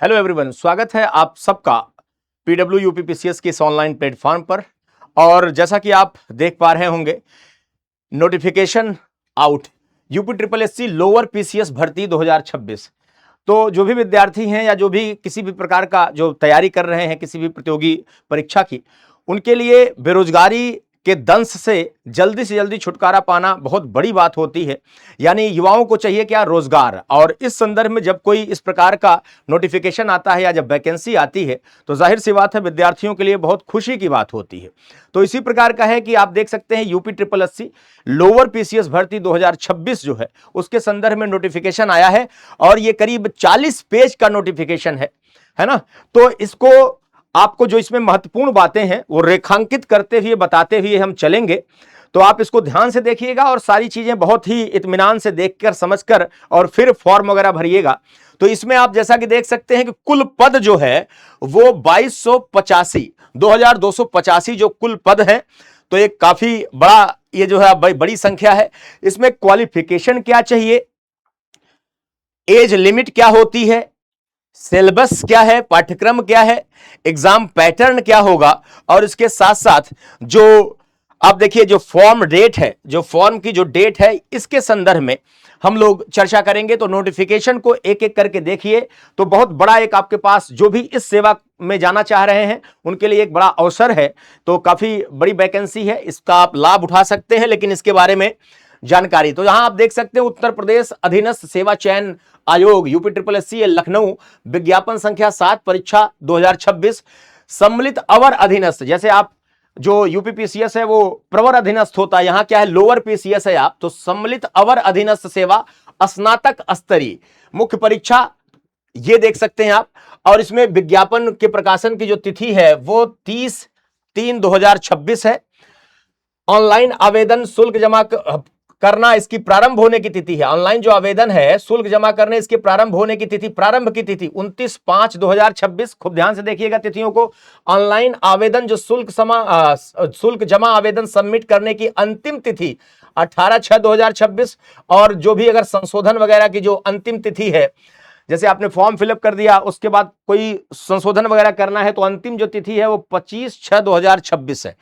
Hello everyone, स्वागत है आप सबका पीडब्ल्यू यूपीपीसीएस के इस ऑनलाइन प्लेटफॉर्म पर। और जैसा कि आप देख पा रहे होंगे, notification out UP triple SC lower PCS भर्ती 2026। तो जो भी विद्यार्थी हैं या जो भी किसी भी प्रकार का जो तैयारी कर रहे हैं किसी भी प्रतियोगी परीक्षा की, उनके लिए बेरोजगारी के दंश से जल्दी छुटकारा पाना बहुत बड़ी बात होती है। यानी युवाओं को चाहिए क्या? रोजगार। और इस संदर्भ में जब कोई इस प्रकार का नोटिफिकेशन आता है या जब वैकेंसी आती है तो जाहिर सी बात है विद्यार्थियों के लिए बहुत खुशी की बात होती है। तो इसी प्रकार का है कि आप देख सकते हैं UP triple SC lower PCS भर्ती 2026 जो है उसके संदर्भ में नोटिफिकेशन आया है और ये करीब 40 पेज का नोटिफिकेशन है ना। तो इसको आपको जो इसमें महत्वपूर्ण बातें हैं वो रेखांकित करते हुए बताते हुए हम चलेंगे। तो आप इसको ध्यान से देखिएगा और सारी चीजें बहुत ही इत्मीनान से देखकर समझकर और फिर फॉर्म वगैरह भरिएगा। तो इसमें आप जैसा कि देख सकते हैं कि कुल पद जो है वो 2285 जो कुल पद हैं, तो एक काफी बड़ा ये जो है बड़ी संख्या है। इसमें क्वालिफिकेशन क्या चाहिए, एज लिमिट क्या होती है, सिलेबस क्या है, पाठ्यक्रम क्या है, एग्जाम पैटर्न क्या होगा, और इसके साथ साथ जो आप देखिए जो फॉर्म डेट है, जो फॉर्म की जो डेट है, इसके संदर्भ में हम लोग चर्चा करेंगे। तो नोटिफिकेशन को एक एक करके देखिए। तो बहुत बड़ा एक आपके पास जो भी इस सेवा में जाना चाह रहे हैं उनके लिए एक बड़ा अवसर है। तो काफी बड़ी वैकेंसी है, इसका आप लाभ उठा सकते हैं। लेकिन इसके बारे में जानकारी तो यहां आप देख सकते हैं, उत्तर प्रदेश अधीनस्थ सेवा चयन आयोग यूपी ट्रिपल एससी लखनऊ, विज्ञापन संख्या 7, परीक्षा 2026, सम्मिलित अवर अधीनस्थ। जैसे आप जो यूपीपीसीएस है वो प्रवर अधीनस्थ होता है, यहां क्या है लोअर पीसीएस है आप, तो सम्मिलित अवर अधीनस्थ सेवा स्नातक स्तरीय मुख्य परीक्षा ये देख सकते हैं आप। और इसमें विज्ञापन के प्रकाशन की जो तिथि है वो 30/3/2026 है। ऑनलाइन आवेदन शुल्क जमा करना इसकी प्रारंभ होने की तिथि है। ऑनलाइन जो आवेदन है शुल्क जमा करने इसके प्रारंभ होने की तिथि, प्रारंभ की तिथि 29/5/2026। खूब ध्यान से देखिएगा तिथियों को। ऑनलाइन आवेदन जो शुल्क जमा आवेदन सबमिट करने की अंतिम तिथि 18/6/2026। और जो भी अगर संशोधन वगैरह की जो अंतिम तिथि है, जैसे आपने फॉर्म फिलअप कर दिया उसके बाद कोई संशोधन वगैरह करना है तो अंतिम जो तिथि है वो 25/6/2026 है।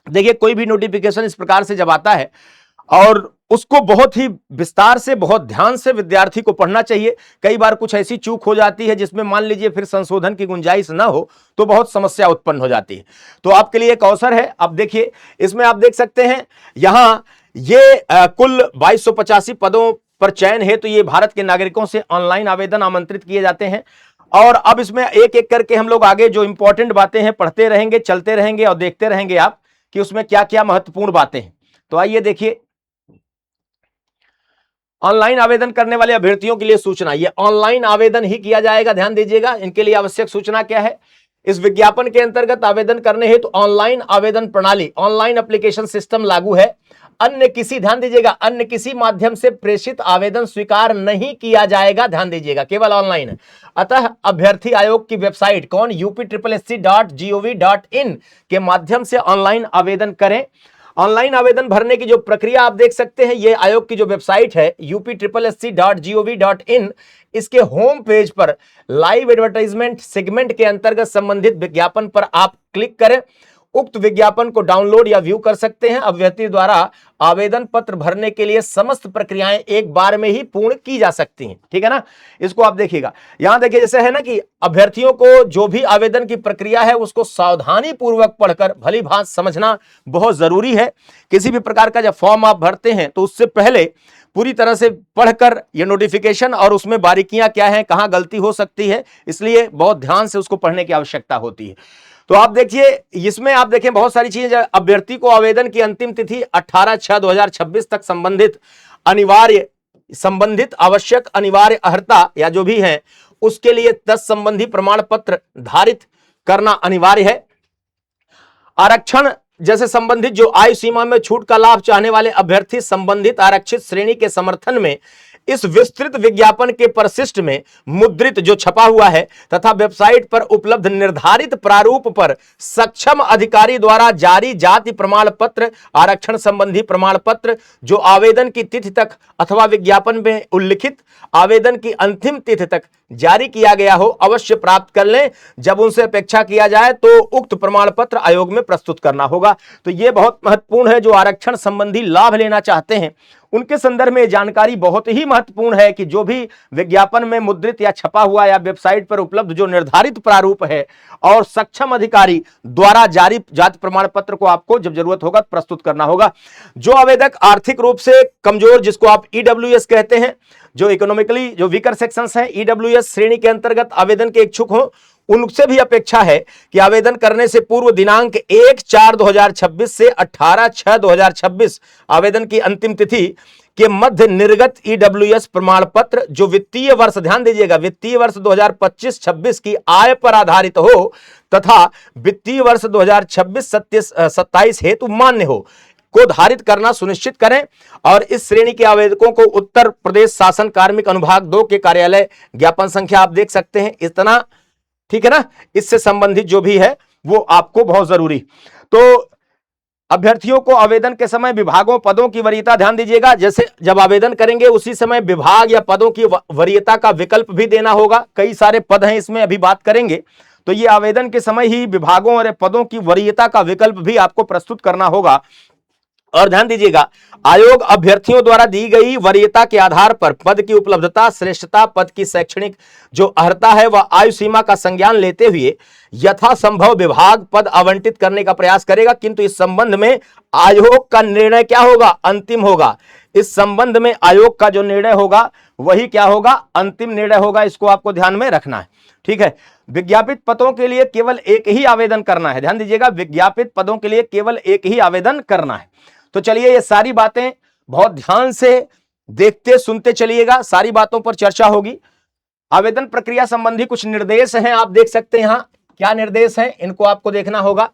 देखिए कोई भी नोटिफिकेशन इस प्रकार से जब आता है और उसको बहुत ही विस्तार से बहुत ध्यान से विद्यार्थी को पढ़ना चाहिए। कई बार कुछ ऐसी चूक हो जाती है जिसमें मान लीजिए फिर संशोधन की गुंजाइश ना हो तो बहुत समस्या उत्पन्न हो जाती है। तो आपके लिए एक अवसर है। अब देखिए इसमें आप देख सकते हैं यहां ये कुल 2285 पदों पर चयन है। तो ये भारत के नागरिकों से ऑनलाइन आवेदन आमंत्रित किए जाते हैं। और अब इसमें एक एक करके हम लोग आगे जो इंपॉर्टेंट बातें हैं पढ़ते रहेंगे, चलते रहेंगे और देखते रहेंगे आप कि उसमें क्या क्या महत्वपूर्ण बातें हैं। तो आइए देखिए, ऑनलाइन आवेदन करने वाले अभ्यर्थियों के लिए सूचना, ये ऑनलाइन आवेदन ही किया जाएगा, ध्यान दीजिएगा। इनके लिए आवश्यक सूचना क्या है, इस विज्ञापन के अंतर्गत आवेदन करने हेतु तो ऑनलाइन आवेदन प्रणाली, ऑनलाइन एप्लीकेशन सिस्टम लागू है। अन्य किसी, ध्यान दीजिएगा, अन्य किसी माध्यम से प्रेषित आवेदन स्वीकार नहीं किया जाएगा, ध्यान दीजिएगा, केवल ऑनलाइन है। अतः अभ्यर्थी आयोग की वेबसाइट कौन, UPSSC.gov.in के माध्यम से ऑनलाइन आवेदन करें। ऑनलाइन आवेदन भरने की जो प्रक्रिया आप देख सकते हैं, ये आयोग की जो वेबसाइट है UPSSC.gov.in, इसके होम पेज पर लाइव एडवर्टाइजमेंट सेगमेंट के अंतर्गत संबंधित विज्ञापन पर आप क्लिक करें। उक्त विज्ञापन को डाउनलोड या व्यू कर सकते हैं। अभ्यर्थी द्वारा आवेदन पत्र भरने के लिए समस्त प्रक्रियाएं एक बार में ही पूर्ण की जा सकती हैं, ठीक है ना। इसको आप देखिएगा, यहां देखिए जैसे है ना कि अभ्यर्थियों को जो भी आवेदन की प्रक्रिया है उसको सावधानी पूर्वक पढ़कर भली भांत समझना बहुत जरूरी है। किसी भी प्रकार का जब फॉर्म आप भरते हैं तो उससे पहले पूरी तरह से पढ़कर ये नोटिफिकेशन और उसमें बारीकियां क्या हैं, कहां गलती हो सकती है, इसलिए बहुत ध्यान से उसको पढ़ने की आवश्यकता होती है। तो आप देखिए इसमें आप देखें बहुत सारी चीजें। अभ्यर्थी को आवेदन की अंतिम तिथि 18/6/2026 तक संबंधित आवश्यक अनिवार्य अर्हता या जो भी है उसके लिए 10 संबंधी प्रमाण पत्र धारित करना अनिवार्य है। आरक्षण जैसे संबंधित जो आयु सीमा में छूट का लाभ चाहने वाले अभ्यर्थी संबंधित आरक्षित श्रेणी के समर्थन में इस विस्तृत विज्ञापन के परिशिष्ट में मुद्रित जो छपा हुआ है तथा वेबसाइट पर उपलब्ध निर्धारित प्रारूप पर सक्षम अधिकारी द्वारा जारी जाति प्रमाण पत्र, आरक्षण संबंधी प्रमाण पत्र जो आवेदन की तिथि तक अथवा विज्ञापन में उल्लिखित आवेदन की अंतिम तिथि तक जारी किया गया हो अवश्य प्राप्त कर लें। जब उनसे अपेक्षा किया जाए तो उक्त प्रमाण पत्र आयोग में प्रस्तुत करना होगा। तो यह बहुत महत्वपूर्ण है, जो आरक्षण संबंधी लाभ लेना चाहते हैं उनके संदर्भ में जानकारी बहुत ही महत्वपूर्ण है कि जो भी विज्ञापन में मुद्रित या छपा हुआ या वेबसाइट पर उपलब्ध जो निर्धारित प्रारूप है और सक्षम अधिकारी द्वारा जारी जाति प्रमाण पत्र को आपको जब जरूरत होगा प्रस्तुत करना होगा। जो आवेदक आर्थिक रूप से कमजोर, जिसको आप ईडब्ल्यूएस कहते हैं, जो इकोनॉमिकली जो वीकर सेक्शंस हैं, ईडब्ल्यूएस श्रेणी के अंतर्गत आवेदन के इच्छुक हो, उनसे भी अपेक्षा है कि आवेदन करने से पूर्व दिनांक 1/4/2026 से 18/6/2026 आवेदन की अंतिम तिथि के मध्य निर्गत ईडब्ल्यूएस प्रमाण पत्र जो वित्तीय वर्ष, ध्यान दीजिएगा, वित्तीय वर्ष 2025-26 की आय पर आधारित हो तथा वित्तीय वर्ष 2026-27 हेतु मान्य हो को धारित करना सुनिश्चित करें। और इस श्रेणी के आवेदकों को उत्तर प्रदेश शासन कार्मिक अनुभाग 2 के कार्यालय, ज्ञापन संख्या आप देख सकते हैं, इतना, ठीक है ना, इससे संबंधित जो भी है वो आपको बहुत जरूरी। तो अभ्यर्थियों को आवेदन के समय विभागों पदों की वरीयता, ध्यान दीजिएगा, जैसे जब आवेदन करेंगे उसी समय विभाग या पदों की वरीयता का विकल्प भी देना होगा। कई सारे पद हैं इसमें, अभी बात करेंगे। तो ये आवेदन के समय ही विभागों और पदों की वरीयता का विकल्प भी आपको प्रस्तुत करना होगा। और ध्यान दीजिएगा, आयोग अभ्यर्थियों द्वारा दी गई वरीयता के आधार पर पद की उपलब्धता, श्रेष्ठता, पद की शैक्षणिक जो अर्हता है वह आयु सीमा का संज्ञान लेते हुए यथासंभव विभाग पद आवंटित करने का प्रयास करेगा। किंतु इस संबंध में आयोग का निर्णय क्या होगा? अंतिम होगा। इस संबंध में आयोग का जो निर्णय होगा वही क्या होगा? अंतिम निर्णय होगा। इसको आपको ध्यान में रखना है, ठीक है। विज्ञापित पदों के लिए केवल एक ही आवेदन करना है, ध्यान दीजिएगा, विज्ञापित पदों के लिए केवल एक ही आवेदन करना है। तो चलिए ये सारी बातें बहुत ध्यान से देखते सुनते चलिएगा, सारी बातों पर चर्चा होगी। आवेदन प्रक्रिया संबंधी कुछ निर्देश हैं, आप देख सकते हैं यहां क्या निर्देश हैं, इनको आपको देखना होगा।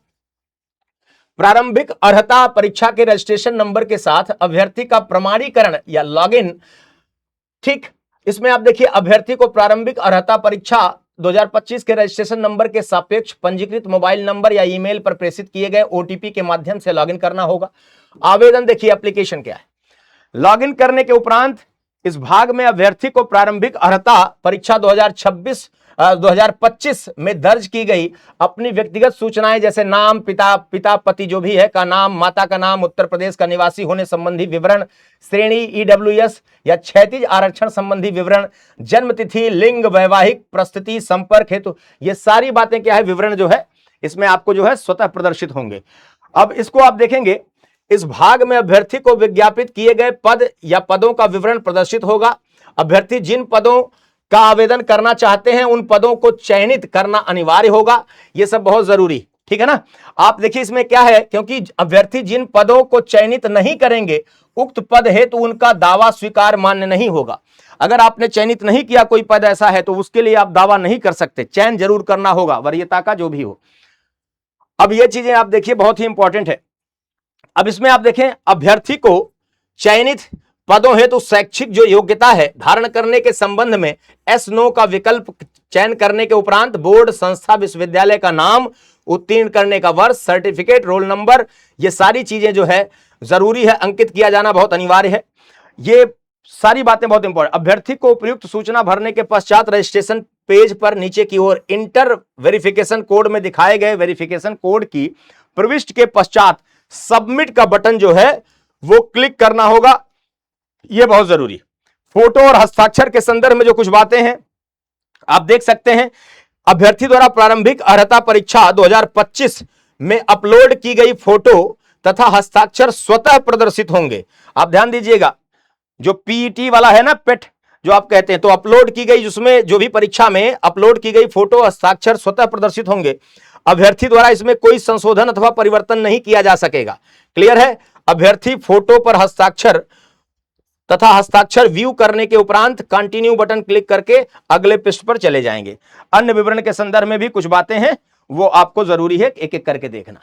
प्रारंभिक अर्हता परीक्षा के रजिस्ट्रेशन नंबर के साथ अभ्यर्थी का प्रमाणीकरण या लॉगिन, ठीक, इसमें आप देखिए अभ्यर्थी को प्रारंभिक अर्हता परीक्षा 2025 के रजिस्ट्रेशन नंबर के सापेक्ष पंजीकृत मोबाइल नंबर या ईमेल पर प्रेषित किए गए ओटीपी के माध्यम से लॉगिन करना होगा। आवेदन देखिए एप्लीकेशन क्या है। लॉगिन करने के उपरांत इस भाग में अभ्यर्थी को प्रारंभिक अर्हता परीक्षा 2025 में दर्ज की गई अपनी व्यक्तिगत सूचनाएं जैसे नाम, पिता पति जो भी है का नाम, माता का नाम, उत्तर प्रदेश का निवासी होने संबंधी विवरण, श्रेणी ईडब्ल्यूएस या क्षैतिज आरक्षण संबंधी विवरण, जन्म तिथि, लिंग, वैवाहिक परिस्थिति, संपर्क हेतु, ये सारी बातें क्या है, विवरण जो है इसमें आपको जो है स्वतः प्रदर्शित होंगे। अब इसको आप देखेंगे, इस भाग में अभ्यर्थी को विज्ञापित किए गए पद या पदों का विवरण प्रदर्शित होगा। अभ्यर्थी जिन पदों का आवेदन करना चाहते हैं उन पदों को चयनित करना अनिवार्य होगा। यह सब बहुत जरूरी, ठीक है ना। आप देखिए इसमें क्या है, क्योंकि अभ्यर्थी जिन पदों को चयनित नहीं करेंगे उक्त पद हेतु उनका दावा स्वीकार मान्य नहीं होगा। अगर आपने चयनित नहीं किया कोई पद ऐसा है तो उसके लिए आप दावा नहीं कर सकते, चयन जरूर करना होगा, वरीयता का जो भी हो। अब ये चीजें आप देखिए बहुत ही इंपॉर्टेंट है। अब इसमें आप देखें, अभ्यर्थी को चयनित पदों हेतु शैक्षिक जो योग्यता है धारण करने के संबंध में एस नो का विकल्प चयन करने के उपरांत बोर्ड, संस्था, विश्वविद्यालय का नाम, उत्तीर्ण करने का वर्ष, सर्टिफिकेट, रोल नंबर, ये सारी चीजें जो है जरूरी है, अंकित किया जाना बहुत अनिवार्य है। ये सारी बातें बहुत इंपॉर्टेंट। अभ्यर्थी को उपयुक्त सूचना भरने के पश्चात रजिस्ट्रेशन पेज पर नीचे की ओर इंटर वेरिफिकेशन कोड में दिखाए गए वेरिफिकेशन कोड की प्रविष्टि के पश्चात सबमिट का बटन जो है वो क्लिक करना होगा, यह बहुत जरूरी। फोटो और हस्ताक्षर के संदर्भ में जो कुछ बातें हैं आप देख सकते हैं। अभ्यर्थी द्वारा प्रारंभिक अर्हता परीक्षा 2025 में अपलोड की गई फोटो तथा हस्ताक्षर स्वतः प्रदर्शित होंगे। आप ध्यान दीजिएगा, जो पीईटी वाला है ना, पेट जो आप कहते हैं, तो अपलोड की गई जिसमें जो भी परीक्षा में अपलोड की गई फोटो, हस्ताक्षर स्वतः प्रदर्शित होंगे। अभ्यर्थी द्वारा इसमें कोई संशोधन अथवा परिवर्तन नहीं किया जा सकेगा। क्लियर है। अभ्यर्थी फोटो पर हस्ताक्षर तथा हस्ताक्षर व्यू करने के उपरांत कंटिन्यू बटन क्लिक करके अगले पृष्ठ पर चले जाएंगे। अन्य विवरण के संदर्भ में भी कुछ बातें हैं वो आपको जरूरी है एक एक करके देखना।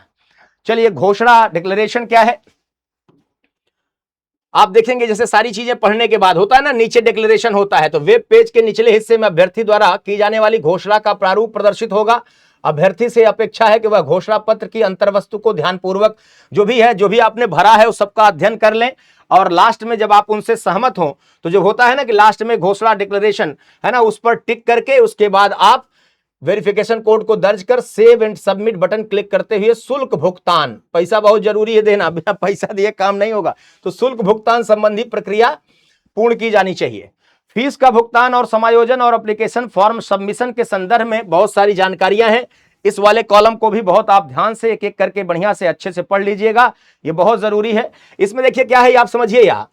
चलिए, घोषणा डिक्लेरेशन क्या है? आप देखेंगे जैसे सारी चीजें पढ़ने के बाद होता है ना, नीचे डिक्लेरेशन होता है, तो वेब पेज के निचले हिस्से में अभ्यर्थी द्वारा की जाने वाली घोषणा का प्रारूप प्रदर्शित होगा। अभ्यर्थी से अपेक्षा है कि वह घोषणा पत्र की अंतर्वस्तु को ध्यानपूर्वक जो भी आपने भरा है उस सबका अध्ययन कर लें, और लास्ट में जब आप उनसे सहमत हो तो जो होता है ना कि लास्ट में घोषणा डिक्लेरेशन है ना, उस पर टिक करके उसके बाद आप वेरिफिकेशन कोड को दर्ज कर save and submit button click करते हुए शुल्क भुगतान, पैसा बहुत जरूरी है देना, बिना पैसा दिए काम नहीं होगा, तो शुल्क भुगतान संबंधी प्रक्रिया पूर्ण की जानी चाहिए। फीस का भुगतान और समायोजन और एप्लीकेशन फॉर्म सबमिशन के संदर्भ में बहुत सारी जानकारियां हैं। इस वाले कॉलम को भी बहुत आप ध्यान से एक एक करके बढ़िया से अच्छे से पढ़ लीजिएगा, ये बहुत जरूरी है। इसमें देखिए क्या है, आप समझिए, यहां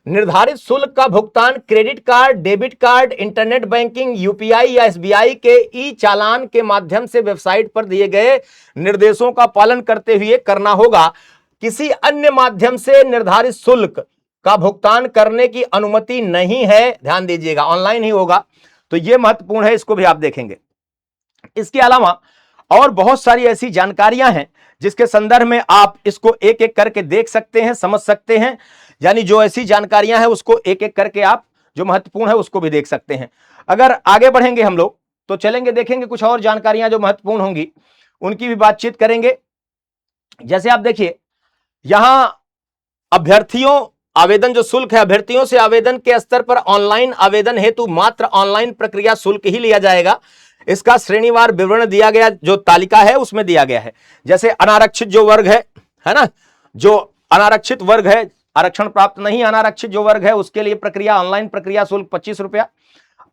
निर्धारित शुल्क का भुगतान credit card, debit card, internet banking, UPI या एसबीआई के ई चालान के माध्यम से वेबसाइट पर दिए गए निर्देशों का पालन करते हुए करना होगा। किसी अन्य माध्यम से निर्धारित शुल्क का भुगतान करने की अनुमति नहीं है, ध्यान दीजिएगा, ऑनलाइन ही होगा, तो यह महत्वपूर्ण है, इसको भी आप देखेंगे। इसके अलावा और बहुत सारी ऐसी जानकारियां हैं जिसके संदर्भ में आप इसको एक एक करके देख सकते हैं, समझ सकते हैं, यानी जो ऐसी जानकारियां हैं उसको एक एक करके आप जो महत्वपूर्ण है उसको भी देख सकते हैं। अगर आगे बढ़ेंगे हम लोग तो चलेंगे, देखेंगे कुछ और जानकारियां जो महत्वपूर्ण होंगी उनकी भी बातचीत करेंगे। जैसे आप देखिए यहां अभ्यर्थियों आवेदन जो शुल्क है, अभ्यर्थियों से आवेदन के स्तर पर ऑनलाइन आवेदन हेतु मात्र ऑनलाइन प्रक्रिया शुल्क ही लिया जाएगा। इसका श्रेणीवार विवरण दिया गया, जो तालिका है उसमें दिया गया है। जैसे अनारक्षित जो वर्ग है ना, जो अनारक्षित वर्ग है, आरक्षण प्राप्त नहीं अनारक्षित जो वर्ग है उसके लिए प्रक्रिया ऑनलाइन प्रक्रिया शुल्क 25 रुपया।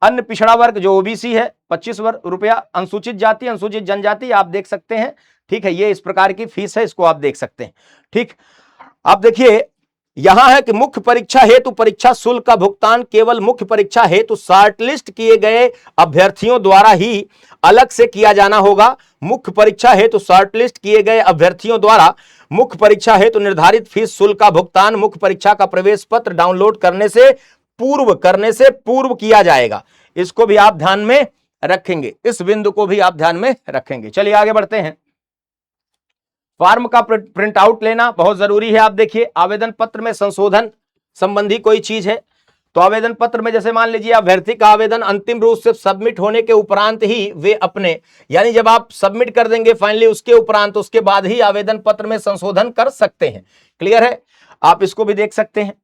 अन्य पिछड़ा वर्ग जो ओबीसी है 25 रुपया। अनुसूचित जाति, अनुसूचित जनजाति आप देख सकते हैं, ठीक है, ये इस प्रकार की फीस है, इसको आप देख सकते हैं। ठीक, आप देखिए यहां है कि मुख्य परीक्षा हेतु परीक्षा शुल्क का भुगतान केवल मुख्य परीक्षा हेतु शॉर्टलिस्ट किए गए अभ्यर्थियों द्वारा ही अलग से किया जाना होगा। मुख्य परीक्षा हेतु शॉर्टलिस्ट किए गए अभ्यर्थियों द्वारा मुख्य परीक्षा हेतु निर्धारित फीस शुल्क का भुगतान मुख्य परीक्षा का प्रवेश पत्र डाउनलोड करने से पूर्व किया जाएगा। इसको भी आप ध्यान में रखेंगे, इस बिंदु को भी आप ध्यान में रखेंगे। चलिए आगे बढ़ते हैं। फॉर्म का प्रिंट आउट लेना बहुत जरूरी है। आप देखिए आवेदन पत्र में संशोधन संबंधी कोई चीज है तो आवेदन पत्र में जैसे मान लीजिए अभ्यर्थी का आवेदन अंतिम रूप से सबमिट होने के उपरांत ही वे अपने, यानी जब आप सबमिट कर देंगे फाइनली उसके उपरांत, उसके बाद ही आवेदन पत्र में संशोधन कर सकते हैं। क्लियर है, आप इसको भी देख सकते हैं।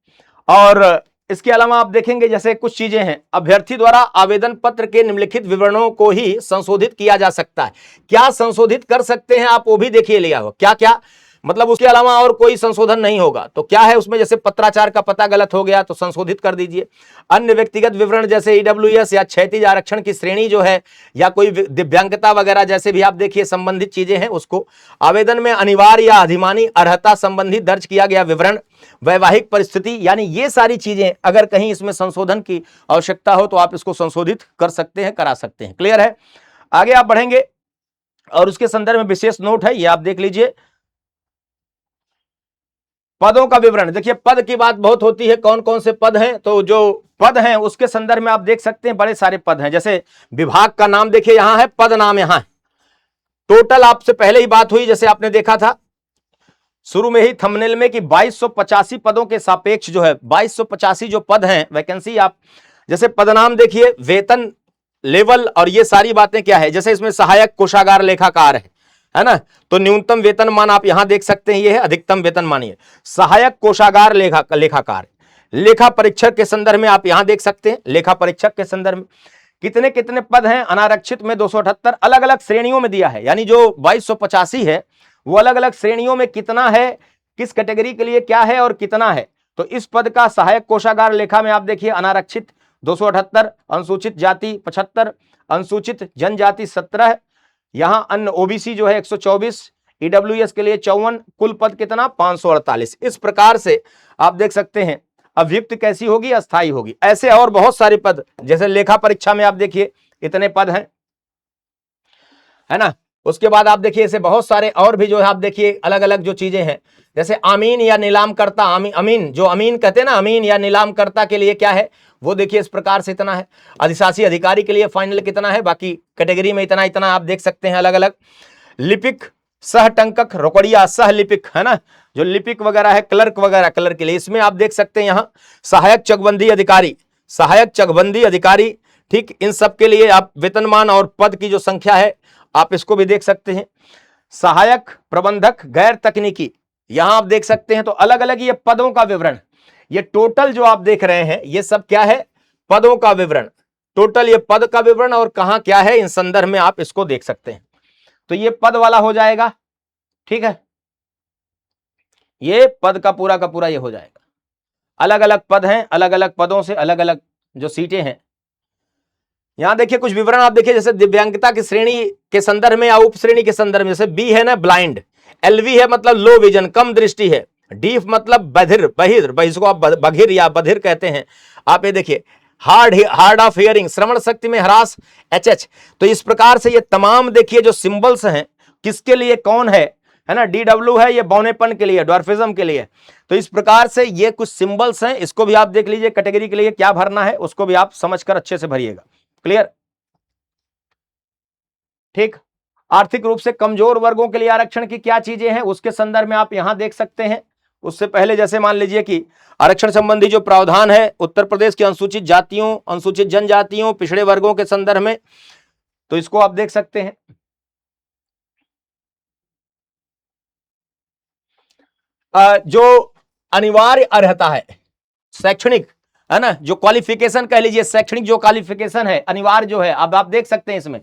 और इसके अलावा आप देखेंगे जैसे कुछ चीजें हैं, अभ्यर्थी द्वारा आवेदन पत्र के निम्नलिखित विवरणों को ही संशोधित किया जा सकता है। क्या संशोधित कर सकते हैं आप वो भी देखिए लिया हो, क्या क्या मतलब उसके अलावा और कोई संशोधन नहीं होगा तो क्या है उसमें, जैसे पत्राचार का पता गलत हो गया तो संशोधित कर दीजिए। अन्य व्यक्तिगत विवरण जैसे ईडब्ल्यूएस या क्षैतिज आरक्षण की श्रेणी जो है या कोई दिव्यांगता वगैरह जैसे भी आप देखिए संबंधित चीजें हैं उसको। आवेदन में अनिवार्य या अधिमानी अर्हता संबंधी दर्ज किया गया विवरण, वैवाहिक परिस्थिति, यानी ये सारी चीजें अगर कहीं इसमें संशोधन की आवश्यकता हो तो आप इसको संशोधित कर सकते हैं, करा सकते हैं। क्लियर है, आगे आप बढ़ेंगे और उसके संदर्भ में विशेष नोट है, ये आप देख लीजिए। पदों का विवरण, देखिए पद की बात बहुत होती है, कौन कौन से पद हैं, तो जो पद हैं उसके संदर्भ में आप देख सकते हैं बड़े सारे पद हैं। जैसे विभाग का नाम देखिए यहां है, पद नाम यहां है। टोटल आपसे पहले ही बात हुई, जैसे आपने देखा था शुरू में ही थंबनेल में कि 2285 पदों के सापेक्ष जो है 2285 जो पद हैं वैकेंसी, आप जैसे पदनाम देखिए, वेतन लेवल और ये सारी बातें क्या है। जैसे इसमें सहायक कोषागार लेखाकार है ना, तो न्यूनतम वेतनमान आप यहां देख सकते हैं, ये है अधिकतम वेतनमान। ये सहायक कोषागार लेखाकार, लेखा परीक्षक के संदर्भ में आप यहां देख सकते हैं, लेखा परीक्षक के संदर्भ में कितने कितने पद हैं। अनारक्षित में 278, अलग अलग श्रेणियों में दिया है, यानी जो 2285 है वो अलग अलग श्रेणियों में कितना है, किस कैटेगरी के लिए क्या है और कितना है। तो इस पद का सहायक कोषागार लेखा में आप देखिए अनारक्षित 278, अनुसूचित जाति 75, अनुसूचित जनजाति 17, यहां अन्य ओबीसी जो है 124, ईडब्ल्यूएस के लिए 54, कुल पद कितना 548। इस प्रकार से आप देख सकते हैं अभियुक्त कैसी होगी, अस्थायी होगी। ऐसे और बहुत सारे पद, जैसे लेखा परीक्षा में आप देखिए इतने पद हैं, है ना। उसके बाद आप देखिए ऐसे बहुत सारे और भी जो है आप देखिए अलग अलग जो चीजें हैं, जैसे अमीन या नीलामकर्ता, अमीन जो अमीन कहते हैं ना, अमीन या नीलामकर्ता के लिए क्या है वो देखिए इस प्रकार से इतना है। अधिशासी अधिकारी के लिए फाइनल कितना है, बाकी कैटेगरी में इतना इतना आप देख सकते हैं अलग अलग। लिपिक, सह टंकक, रोकड़िया, सह लिपिक, है ना, जो लिपिक वगैरह है, क्लर्क वगैरह, क्लर्क के लिए इसमें आप देख सकते हैं यहां सहायक चकबंदी अधिकारी, सहायक चकबंदी अधिकारी, ठीक, इन सब के लिए आप वेतनमान और पद की जो संख्या है आप इसको भी देख सकते हैं। सहायक प्रबंधक गैर तकनीकी, यहां आप देख सकते हैं। तो अलग अलग ये पदों का विवरण, ये टोटल जो आप देख रहे हैं ये सब क्या है, पदों का विवरण, टोटल ये पद का विवरण और कहां क्या है इन संदर्भ में आप इसको देख सकते हैं। तो ये पद वाला हो जाएगा, ठीक है, ये पद का पूरा ये हो जाएगा। अलग अलग पद हैं, अलग अलग पदों से अलग अलग जो सीटें हैं। यहां देखिए कुछ विवरण आप देखिए, जैसे दिव्यांगता की श्रेणी के संदर्भ में या उप श्रेणी के संदर्भ में, जैसे बी है ना ब्लाइंड, एलवी है मतलब लो विजन, कम दृष्टि है, डी मतलब बधिर, बहिर, इसको आप बधिर या बधिर कहते हैं। आप ये देखिए हार्ड ऑफ हियरिंग, श्रवण शक्ति में ह्रास, एच। तो इस प्रकार से ये तमाम देखिए जो सिंबल्स हैं किसके लिए कौन है ना, DW है ये बौनेपन के लिए, ड्वार्फिज्म के लिए। तो इस प्रकार से ये कुछ सिंबल्स हैं, इसको भी आप देख लीजिए, कैटेगरी के लिए क्या भरना है उसको भी आप समझकर अच्छे से भरिएगा। क्लियर, ठीक। आर्थिक रूप से कमजोर वर्गों के लिए आरक्षण की क्या चीजें हैं उसके संदर्भ में आप यहां देख सकते हैं। उससे पहले जैसे मान लीजिए कि आरक्षण संबंधी जो प्रावधान है उत्तर प्रदेश की अनुसूचित जातियों, अनुसूचित जनजातियों, पिछड़े वर्गों के संदर्भ में, तो इसको आप देख सकते हैं। जो अनिवार्य अर्हता है शैक्षणिक, है ना, जो क्वालिफिकेशन कह लीजिए, शैक्षणिक जो क्वालिफिकेशन है अनिवार्य जो है, अब आप देख सकते हैं इसमें,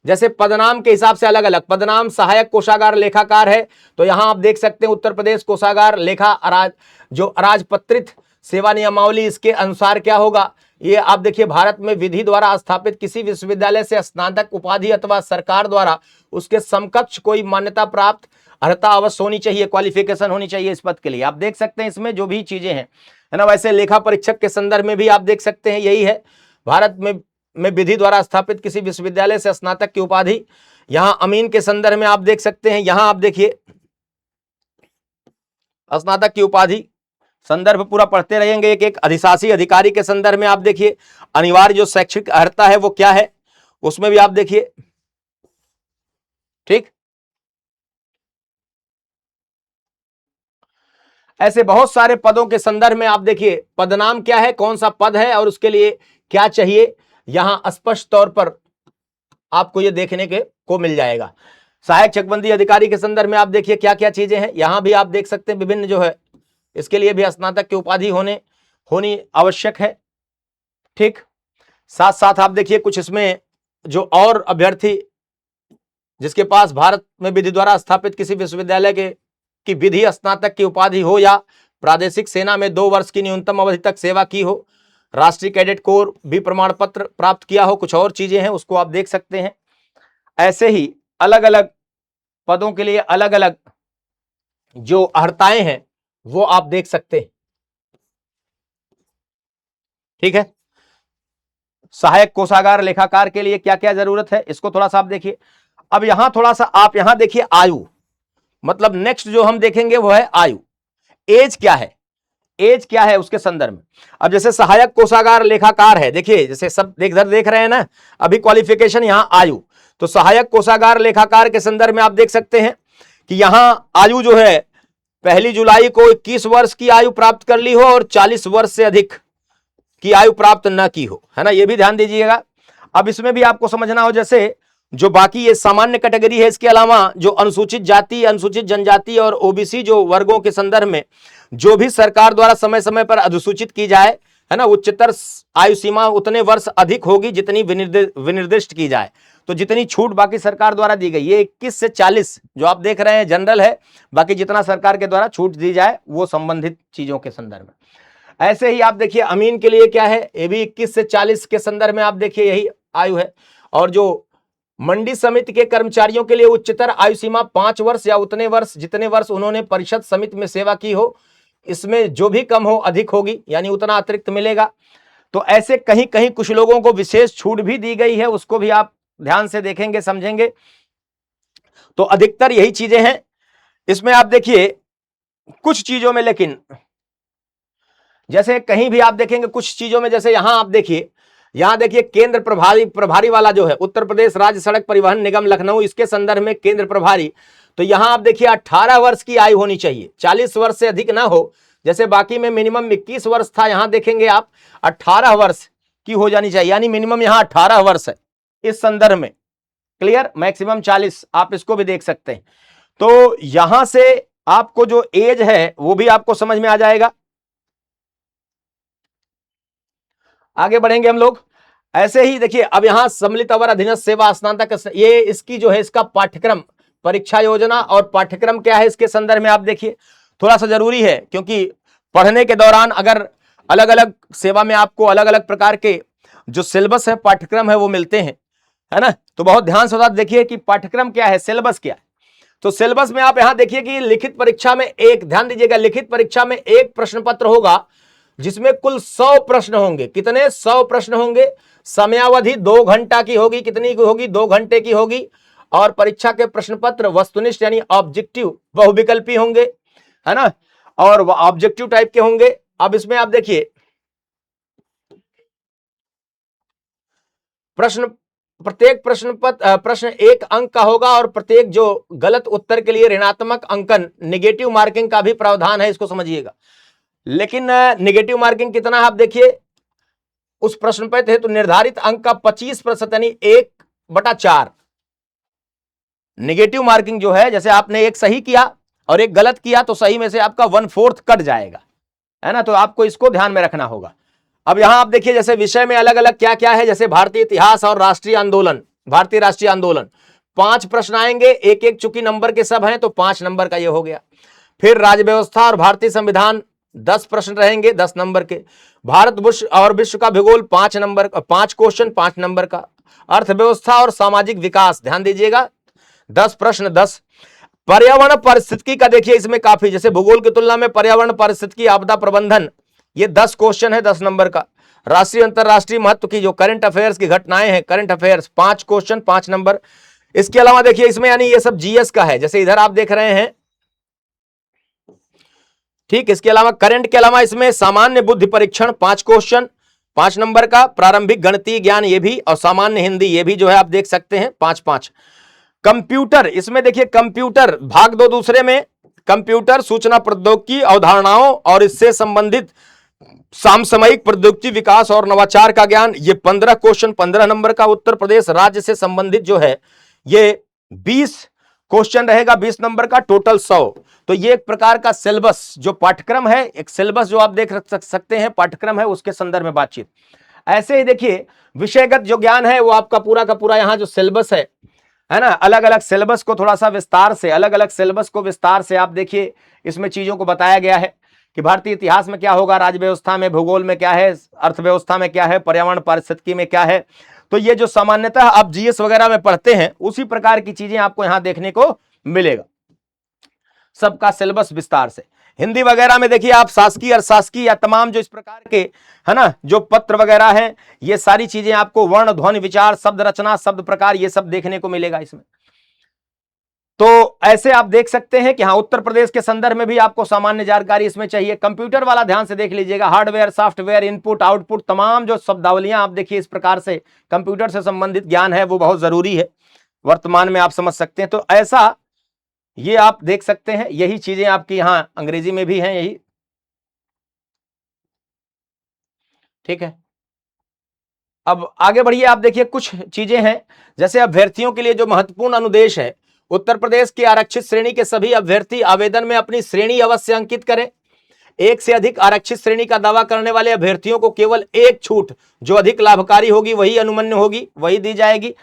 जैसे पदनाम के हिसाब से अलग अलग, पदनाम सहायक कोषागार लेखाकार है तो यहां आप देख सकते हैं उत्तर प्रदेश कोषागार लेखा जो अराजपत्रित सेवा नियमावली, इसके अनुसार क्या होगा, ये आप देखिए भारत में विधि द्वारा स्थापित किसी विश्वविद्यालय से स्नातक उपाधि अथवा सरकार द्वारा उसके समकक्ष कोई मान्यता प्राप्त अर्हता अवश्य होनी चाहिए, क्वालिफिकेशन होनी चाहिए इस पद के लिए। आप देख सकते हैं इसमें जो भी चीजें हैं, है ना। वैसे लेखा परीक्षक के संदर्भ में भी आप देख सकते हैं यही है, भारत में विधि द्वारा स्थापित किसी विश्वविद्यालय से स्नातक की उपाधि। यहां अमीन के संदर्भ में आप देख सकते हैं, यहां आप देखिए स्नातक की उपाधि, संदर्भ पूरा पढ़ते रहेंगे एक एक। अधिशासी अधिकारी के संदर्भ में आप देखिए अनिवार्य जो शैक्षिक अर्हता है वो क्या है उसमें भी आप देखिए, ठीक। ऐसे बहुत सारे पदों के संदर्भ में आप देखिए पदनाम क्या है, कौन सा पद है और उसके लिए क्या चाहिए, यहां स्पष्ट तौर पर आपको यह देखने के को मिल जाएगा। सहायक चकबंदी अधिकारी के संदर्भ में आप देखिए क्या क्या चीजें हैं, यहां भी आप देख सकते हैं विभिन्न जो है, इसके लिए भी स्नातक की उपाधि होनी आवश्यक है, ठीक। साथ साथ आप देखिए कुछ इसमें जो और अभ्यर्थी जिसके पास भारत में विधि द्वारा स्थापित किसी विश्वविद्यालय की विधि स्नातक की उपाधि हो या प्रादेशिक सेना में 2 वर्ष की न्यूनतम अवधि तक सेवा की हो, राष्ट्रीय कैडेट कोर भी प्रमाण पत्र प्राप्त किया हो, कुछ और चीजें हैं उसको आप देख सकते हैं। ऐसे ही अलग अलग पदों के लिए अलग अलग जो अर्हताएं हैं वो आप देख सकते हैं, ठीक है। सहायक कोषागार लेखाकार के लिए क्या क्या जरूरत है इसको थोड़ा सा आप देखिए। अब यहां थोड़ा सा आप यहां देखिए आयु, मतलब नेक्स्ट जो हम देखेंगे वो है आयु, एज क्या है, एज क्या है उसके संदर्भ में। अब जैसे सहायक कोषागार लेखाकार है, देखिए जैसे सब देख रहे हैं ना, अभी क्वालिफिकेशन यहां आयु, तो सहायक कोषागार लेखाकार के संदर्भ में आप देख सकते हैं कि यहां आयु जो है 1 जुलाई को 21 वर्ष की आयु प्राप्त कर ली हो और 40 वर्ष से अधिक की आयु प्राप्त न की हो, है ना, यह भी ध्यान दीजिएगा। अब इसमें भी आपको समझना हो, जैसे जो बाकी ये सामान्य कैटेगरी है, इसके अलावा जो अनुसूचित जाति, अनुसूचित जनजाति और ओबीसी जो वर्गों के संदर्भ में जो भी सरकार द्वारा समय समय पर अधिसूचित की जाए, है ना, उच्चतर आयु सीमा उतने वर्ष अधिक होगी जितनी विनिर्दिष्ट की जाए। तो जितनी छूट बाकी सरकार द्वारा दी गई, ये 21 से 40 जो आप देख रहे हैं जनरल है, बाकी जितना सरकार के द्वारा छूट दी जाए वो संबंधित चीजों के संदर्भ में। ऐसे ही आप देखिए अमीन के लिए क्या है, ये भी 21 से 40 के संदर्भ में आप देखिए यही आयु है। और जो मंडी समिति के कर्मचारियों के लिए उच्चतर आयु सीमा 5 वर्ष या उतने वर्ष जितने वर्ष उन्होंने परिषद समिति में सेवा की हो, इसमें जो भी कम हो अधिक होगी, यानी उतना अतिरिक्त मिलेगा। तो ऐसे कहीं कहीं कुछ लोगों को विशेष छूट भी दी गई है, उसको भी आप ध्यान से देखेंगे समझेंगे। तो अधिकतर यही चीजें हैं इसमें। आप देखिए कुछ चीजों में, लेकिन जैसे कहीं भी आप देखेंगे कुछ चीजों में, जैसे यहां आप देखिए यहां देखिए केंद्र प्रभारी वाला जो है उत्तर प्रदेश राज्य सड़क परिवहन निगम लखनऊ, इसके संदर्भ में केंद्र प्रभारी। तो यहां आप देखिए 18 वर्ष की आयु होनी चाहिए, 40 वर्ष से अधिक ना हो, जैसे बाकी में मिनिमम 21 वर्ष था, यहां देखेंगे आप 18 वर्ष की हो जानी चाहिए, यानी मिनिमम यहां 18 वर्ष है इस संदर्भ में। क्लियर, मैक्सिमम 40, आप इसको भी देख सकते हैं। तो यहां से आपको जो एज है वो भी आपको समझ में आ जाएगा। आगे बढ़ेंगे हम लोग। ऐसे ही देखिए अब यहां सम्मिलित अवर अधीनस्थ सेवा स्नातक, ये इसकी जो है इसका पाठ्यक्रम, परीक्षा योजना और पाठ्यक्रम क्या है इसके संदर्भ में आप देखिए, थोड़ा सा जरूरी है, क्योंकि पढ़ने के दौरान अगर अलग अलग सेवा में आपको अलग अलग प्रकार के जो सिलेबस है, पाठ्यक्रम है, वो मिलते हैं, है ना। तो बहुत ध्यान से देखिए कि पाठ्यक्रम क्या है, सिलेबस क्या है। तो सिलेबस में आप यहां देखिए कि लिखित परीक्षा में एक, ध्यान दीजिएगा, लिखित परीक्षा में एक प्रश्न पत्र होगा जिसमें कुल 100 प्रश्न होंगे। कितने? 100 प्रश्न होंगे। समयावधि 2 घंटा की होगी। कितनी की होगी? 2 घंटे की होगी। और परीक्षा के प्रश्न पत्र वस्तुनिष्ठ यानी ऑब्जेक्टिव बहुविकल्पी होंगे, है ना, और ऑब्जेक्टिव टाइप के होंगे। अब इसमें आप देखिए प्रत्येक प्रश्न 1 अंक का होगा और प्रत्येक जो गलत उत्तर के लिए ऋणात्मक अंकन, निगेटिव मार्किंग का भी प्रावधान है, इसको समझिएगा। लेकिन निगेटिव मार्किंग कितना है आप देखिए, उस प्रश्न पर थे तो निर्धारित अंक का 25% यानी 1/4। निगेटिव मार्किंग जो है, जैसे आपने एक सही किया और एक गलत किया तो सही में से आपका 1/4 कट जाएगा, है ना। तो आपको इसको ध्यान में रखना होगा। अब यहां आप देखिए जैसे विषय में अलग अलग क्या क्या है, जैसे भारतीय इतिहास और राष्ट्रीय आंदोलन, भारतीय राष्ट्रीय आंदोलन 5 प्रश्न आएंगे, एक एक चूंकि नंबर के सब हैं तो 5 नंबर का ये हो गया। फिर राज्य व्यवस्था और भारतीय संविधान 10 प्रश्न रहेंगे, 10 नंबर के। भारत और विश्व का भूगोल 5 नंबर, 5 क्वेश्चन 5 नंबर का। अर्थव्यवस्था और सामाजिक विकास, ध्यान दीजिएगा, 10 प्रश्न 10। पर्यावरण पारिस्थितिकी का देखिए इसमें काफी, जैसे भूगोल की तुलना में पर्यावरण पारिस्थितिकी, आपदा प्रबंधन, ये 10 क्वेश्चन है 10 नंबर का। राष्ट्रीय अंतरराष्ट्रीय महत्व की जो करंट अफेयर्स की घटनाएं हैं, करंट अफेयर्स 5 क्वेश्चन 5 नंबर। इसके अलावा देखिए इसमें यानी ये सब जीएस का है, जैसे इधर आप देख रहे हैं, ठीक। इसके अलावा करंट के अलावा इसमें सामान्य बुद्धि परीक्षण 5 क्वेश्चन 5 नंबर का, प्रारंभिक गणितीय ज्ञान ये भी, और सामान्य हिंदी ये भी जो है आप देख सकते हैं 5-5। कंप्यूटर, इसमें देखिए कंप्यूटर भाग 2 दूसरे में, कंप्यूटर सूचना प्रौद्योगिकी अवधारणाओं और इससे संबंधित समसामयिक प्रौद्योगिकी विकास और नवाचार का ज्ञान, ये 15 क्वेश्चन 15 नंबर का। उत्तर प्रदेश राज्य से संबंधित जो है ये 20 क्वेश्चन रहेगा 20 नंबर का, टोटल 100। तो ये एक प्रकार का सिलेबस जो पाठ्यक्रम है, एक सिलेबस जो आप देख सकते हैं, पाठ्यक्रम है, उसके संदर्भ में बातचीत। ऐसे ही देखिए विषयगत जो ज्ञान है वो आपका पूरा का पूरा यहाँ जो सिलेबस है ना, अलग अलग सिलेबस को थोड़ा सा विस्तार से, अलग अलग सिलेबस को विस्तार से आप देखिए इसमें चीजों को बताया गया है कि भारतीय इतिहास में क्या होगा, राज्य व्यवस्था में, भूगोल में क्या है, अर्थव्यवस्था में क्या है, पर्यावरण पारिस्थितिकी में क्या है। तो ये जो सामान्यतः आप जीएस वगैरह में पढ़ते हैं उसी प्रकार की चीजें आपको यहां देखने को मिलेगा, सबका सिलेबस विस्तार से। हिंदी वगैरह में देखिए आप शासकीय, अशासकीय या तमाम जो इस प्रकार के, है ना, जो पत्र वगैरह हैं, ये सारी चीजें आपको वर्ण, ध्वनि, विचार, शब्द रचना, शब्द प्रकार, ये सब देखने को मिलेगा इसमें। तो ऐसे आप देख सकते हैं कि हाँ, उत्तर प्रदेश के संदर्भ में भी आपको सामान्य जानकारी इसमें चाहिए। कंप्यूटर वाला ध्यान से देख लीजिएगा, हार्डवेयर, सॉफ्टवेयर, इनपुट, आउटपुट, तमाम जो शब्दावलियां आप देखिए इस प्रकार से कंप्यूटर से संबंधित ज्ञान है वो बहुत जरूरी है, वर्तमान में आप समझ सकते हैं। तो ऐसा ये आप देख सकते हैं, यही चीजें आपकी यहां अंग्रेजी में भी हैं, यही, ठीक है। अब आगे बढ़िए, आप देखिए कुछ चीजें हैं, जैसे अभ्यर्थियों के लिए जो महत्वपूर्ण अनुदेश है, उत्तर प्रदेश की आरक्षित श्रेणी के सभी अभ्यर्थी आवेदन में अपनी श्रेणी अवश्य अंकित करें। एक से अधिक आरक्षित श्रेणी का दावा करने वाले अभ्यर्थियों को केवल एक छूट जो अधिक लाभकारी होगी वही अनुमन्य होगी, वही दी जाएगी।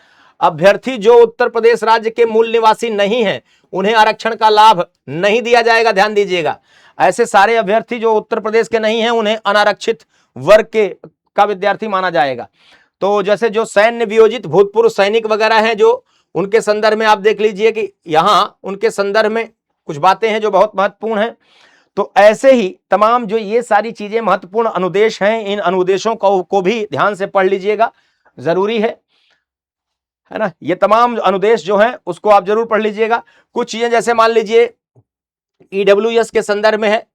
अभ्यर्थी जो उत्तर प्रदेश राज्य के मूल निवासी नहीं है उन्हें आरक्षण का लाभ नहीं दिया जाएगा, ध्यान दीजिएगा। ऐसे सारे अभ्यर्थी जो उत्तर प्रदेश के नहीं हैं उन्हें अनारक्षित वर्ग के का विद्यार्थी माना जाएगा। तो जैसे जो सैन्य वियोजित भूतपूर्व सैनिक वगैरह हैं, जो उनके संदर्भ में आप देख लीजिए कि यहां उनके संदर्भ में कुछ बातें हैं जो बहुत महत्वपूर्ण हैं। तो ऐसे ही तमाम जो ये सारी चीजें महत्वपूर्ण अनुदेश हैं, इन अनुदेशों को भी ध्यान से पढ़ लीजिएगा, जरूरी है ना। ये तमाम अनुदेश जो हैं उसको आप जरूर पढ़ लीजिएगा। कुछ चीजें जैसे मान लीजिए ईडब्ल्यूएस के संदर्भ में है,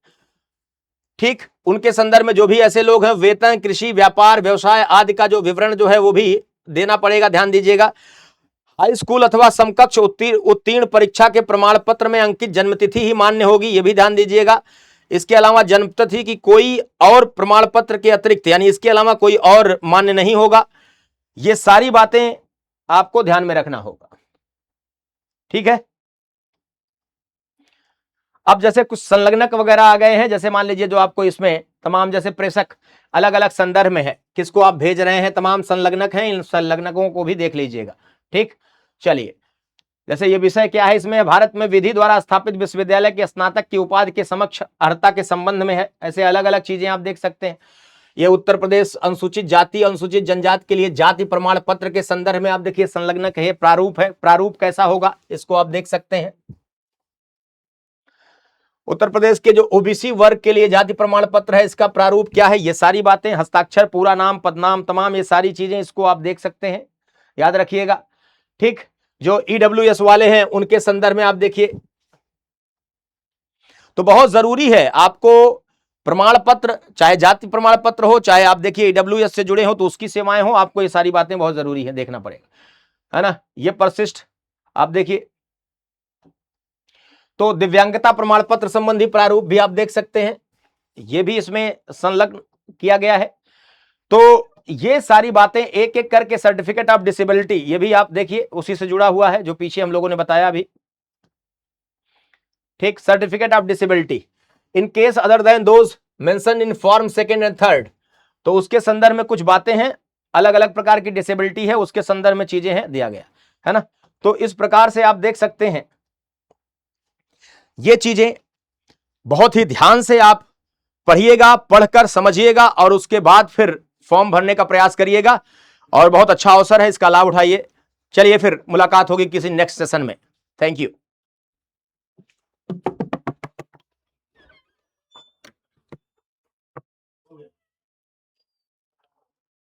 ठीक, उनके संदर्भ में जो भी ऐसे लोग हैं, वेतन, कृषि, व्यापार, व्यवसाय आदि का जो विवरण जो है वो भी देना पड़ेगा, ध्यान दीजिएगा। हाई स्कूल अथवा समकक्ष उत्तीर्ण परीक्षा के प्रमाण पत्र में अंकित जन्मतिथि ही मान्य होगी, ये भी ध्यान दीजिएगा। इसके अलावा जन्मतिथि की कोई और प्रमाण पत्र के अतिरिक्त यानी इसके अलावा कोई और मान्य नहीं होगा। ये सारी बातें आपको ध्यान में रखना होगा, ठीक है। अब जैसे कुछ संलग्नक वगैरह आ गए हैं, जैसे मान लीजिए जो आपको इसमें तमाम जैसे प्रेषक अलग अलग संदर्भ में है, किसको आप भेज रहे हैं, तमाम संलग्नक हैं, इन संलग्नकों को भी देख लीजिएगा, ठीक। चलिए, जैसे ये विषय क्या है इसमें, भारत में विधि द्वारा स्थापित विश्वविद्यालय के स्नातक की उपाधि के समक्ष अर्हता के संबंध में है। ऐसे अलग अलग चीजें आप देख सकते हैं। ये उत्तर प्रदेश अनुसूचित जाति अनुसूचित जनजाति के लिए जाति प्रमाण पत्र के संदर्भ में आप देखिए संलग्नक है, प्रारूप है, प्रारूप कैसा होगा इसको आप देख सकते हैं। उत्तर प्रदेश के जो ओबीसी वर्ग के लिए जाति प्रमाण पत्र है, इसका प्रारूप क्या है, ये सारी बातें, हस्ताक्षर, पूरा नाम, पदनाम, तमाम ये सारी चीजें इसको आप देख सकते हैं, याद रखिएगा, ठीक। जो ईडब्ल्यूएस वाले हैं उनके संदर्भ में आप देखिए, तो बहुत जरूरी है आपको प्रमाण पत्र, चाहे जाति प्रमाण पत्र हो, चाहे आप देखिए ईडब्ल्यूएस से जुड़े हो तो उसकी सेवाएं हो, आपको ये सारी बातें बहुत जरूरी है, देखना पड़ेगा, है ना। ये परिशिष्ट आप देखिए, तो दिव्यांगता प्रमाण पत्र संबंधी प्रारूप भी आप देख सकते हैं, ये भी इसमें संलग्न किया गया है। तो ये सारी बातें एक एक करके, सर्टिफिकेट ऑफ डिसेबिलिटी ये भी आप देखिए उसी से जुड़ा हुआ है जो पीछे हम लोगों ने बताया अभी, ठीक। Certificate of disability in case other than those mention in form 2nd and 3rd, तो उसके संदर्भ में कुछ बातें हैं, अलग अलग प्रकार की डिसेबिलिटी है, उसके संदर्भ में चीजें हैं, दिया गया है ना। तो इस प्रकार से आप देख सकते हैं, ये चीजें बहुत ही ध्यान से आप पढ़िएगा, पढ़कर समझिएगा और उसके बाद फिर फॉर्म भरने का प्रयास करिएगा, और बहुत अच्छा अवसर है, इसका लाभ उठाइए। चलिए फिर मुलाकात होगी किसी नेक्स्ट सेशन में। Thank you.